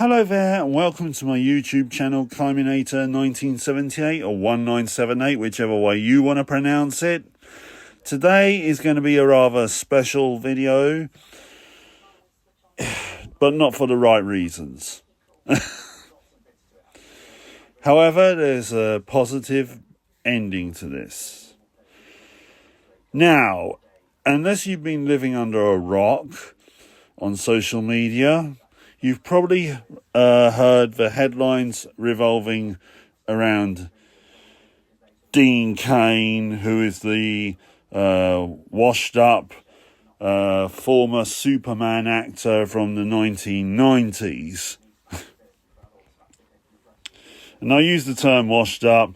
Hello there and welcome to my YouTube channel Climbinator 1978 or 1978, whichever way you want to pronounce it. Today is going to be a rather special video, but not for the right reasons. However, there's a positive ending to this. Now, unless you've been living under a rock on social media, you've probably heard the headlines revolving around Dean Cain, who is the washed-up former Superman actor from the 1990s. And I use the term washed up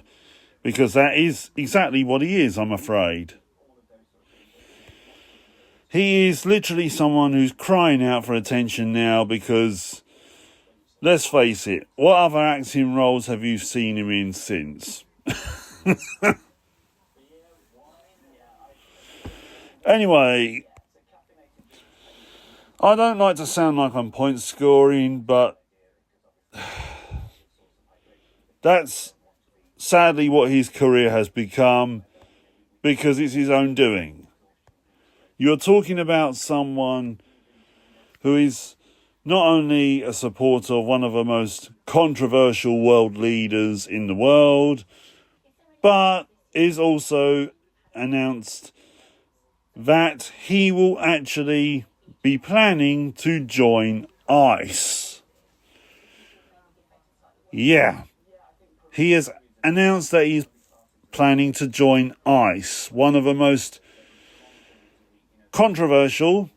because that is exactly what he is, I'm afraid. He is literally someone who's crying out for attention now because, let's face it, what other acting roles have you seen him in since? Anyway, I don't like to sound like I'm point scoring, but that's sadly what his career has become because it's his own doing. You're talking about someone who is not only a supporter of one of the most controversial world leaders in the world, but is also announced that he will actually be planning to join ICE. Yeah, he has announced that he's planning to join ICE, one of the most controversial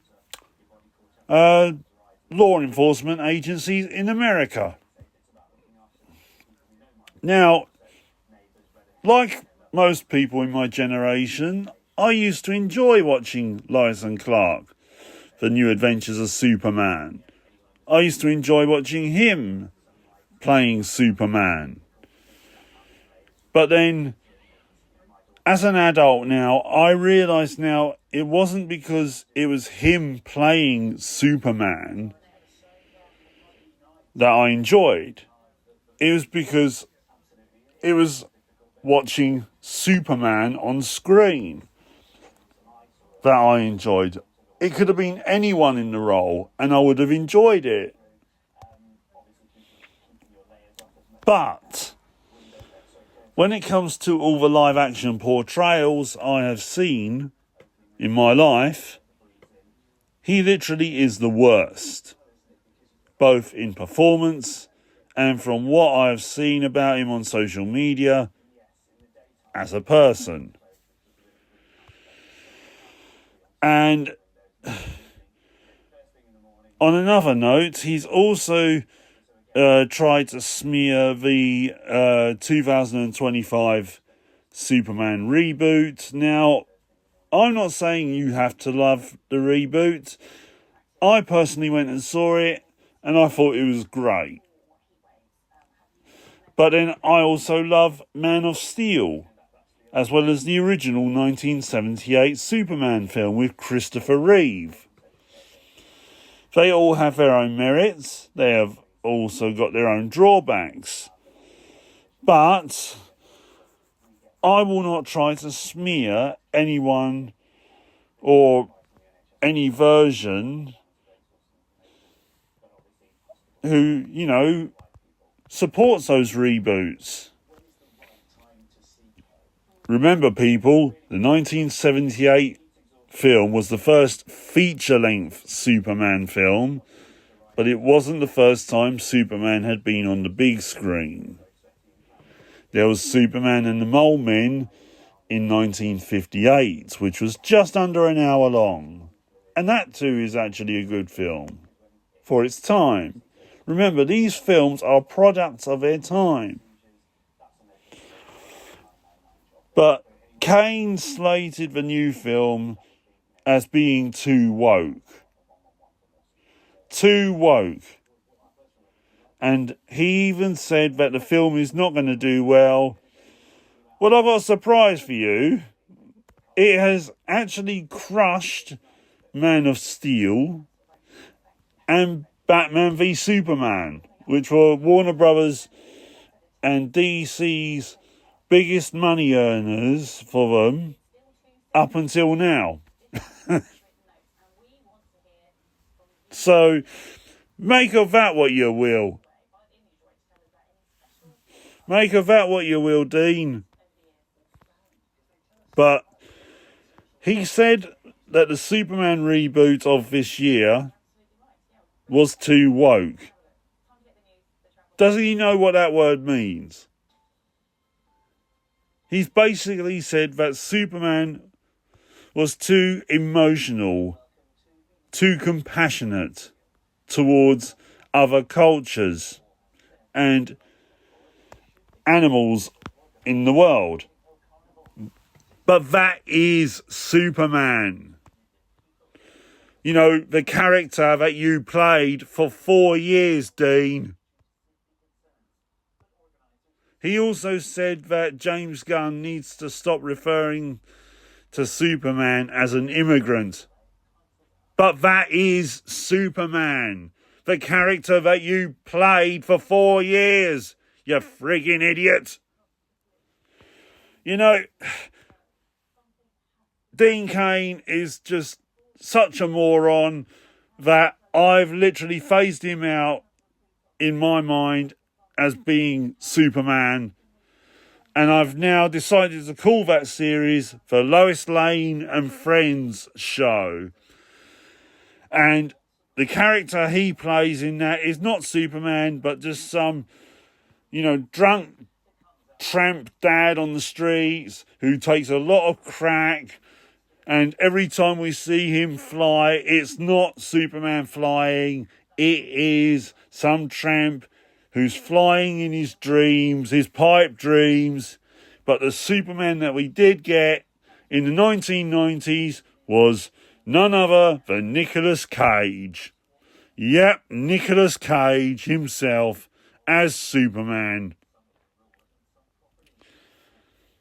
law enforcement agencies in America. Now, like most people in my generation, I used to enjoy watching Lois and Clark, The New Adventures of Superman. I used to enjoy watching him playing Superman. But then, as an adult now, I realise now it wasn't because it was him playing Superman that I enjoyed. It was because it was watching Superman on screen that I enjoyed. It could have been anyone in the role and I would have enjoyed it. But when it comes to all the live action portrayals I have seen in my life, he literally is the worst, both in performance and from what I have seen about him on social media as a person. And on another note, he's also tried to smear the 2025 Superman reboot. Now, I'm not saying you have to love the reboot. I personally went and saw it and I thought it was great. But then I also love Man of Steel, as well as the original 1978 Superman film with Christopher Reeve. They all have their own merits. They have also got their own drawbacks. But I will not try to smear anyone or any version who, supports those reboots. Remember, people, the 1978 film was the first feature-length Superman film, but it wasn't the first time Superman had been on the big screen. There was Superman and the Mole Men in 1958, which was just under an hour long. And that too is actually a good film for its time. Remember, these films are products of their time. But Cain slated the new film as being too woke. Too woke. And he even said that the film is not going to do well. Well, I've got a surprise for you. It has actually crushed Man of Steel and Batman v Superman. which were Warner Brothers and DC's biggest money earners for them up until now. So, make of that what you will. Make of that what you will, Dean. But he said that the Superman reboot of this year was too woke. Does he know what that word means? He's basically said that Superman was too emotional, too compassionate towards other cultures and animals in the world. But that is Superman. You know, the character that you played for 4 years, Dean. He also said that James Gunn needs to stop referring to Superman as an immigrant. But that is Superman, the character that you played for 4 years, you friggin' idiot. You know, Dean Cain is just such a moron that I've literally phased him out in my mind as being Superman. And I've now decided to call that series the Lois Lane and Friends show. And the character he plays in that is not Superman, but just some, drunk tramp dad on the streets who takes a lot of crack. And every time we see him fly, it's not Superman flying. It is some tramp who's flying in his dreams, his pipe dreams. But the Superman that we did get in the 1990s was none other than Nicolas Cage. Yep, Nicolas Cage himself as Superman.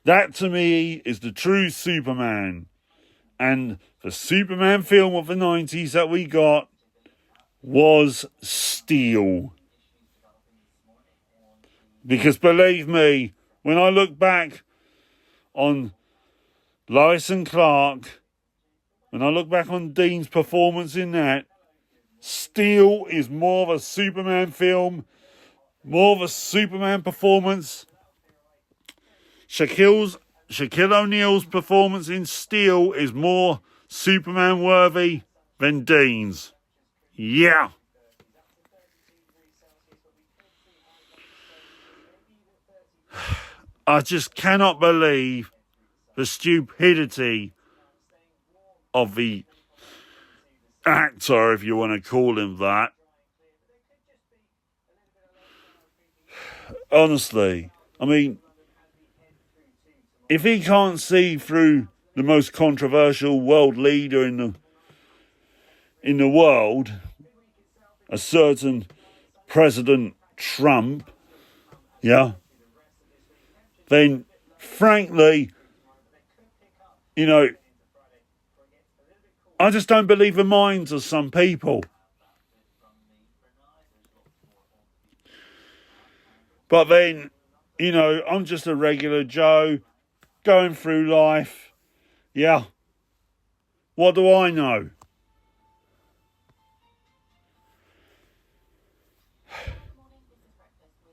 That to me is the true Superman. And the Superman film of the 90s that we got was Steel. Because believe me, when I look back on Lois and Clark, when I look back on Dean's performance in that, Steel is more of a Superman film, more of a Superman performance. Shaquille O'Neal's performance in Steel is more Superman worthy than Dean's. Yeah. I just cannot believe the stupidity of the actor, if you want to call him that. Honestly, I mean, if he can't see through the most controversial world leader in the world, a certain President Trump, yeah, then frankly, I just don't believe the minds of some people. But then, I'm just a regular Joe going through life. Yeah. What do I know?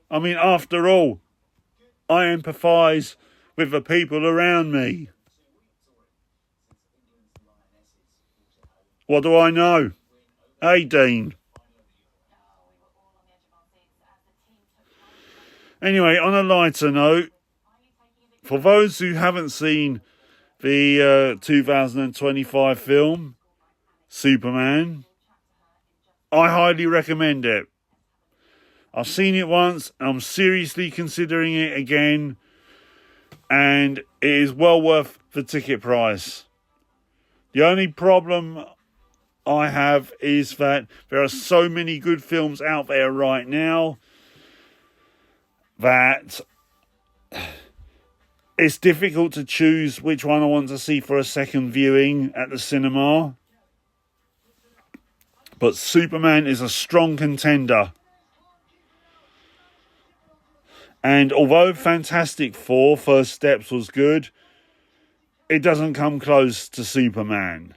I mean, after all, I empathise with the people around me. What do I know? Hey, Dean. Anyway, on a lighter note, for those who haven't seen the 2025 film, Superman, I highly recommend it. I've seen it once, and I'm seriously considering it again, and it is well worth the ticket price. The only problem I have is that there are so many good films out there right now that it's difficult to choose which one I want to see for a second viewing at the cinema. But Superman is a strong contender. And although Fantastic Four First Steps was good, it doesn't come close to Superman.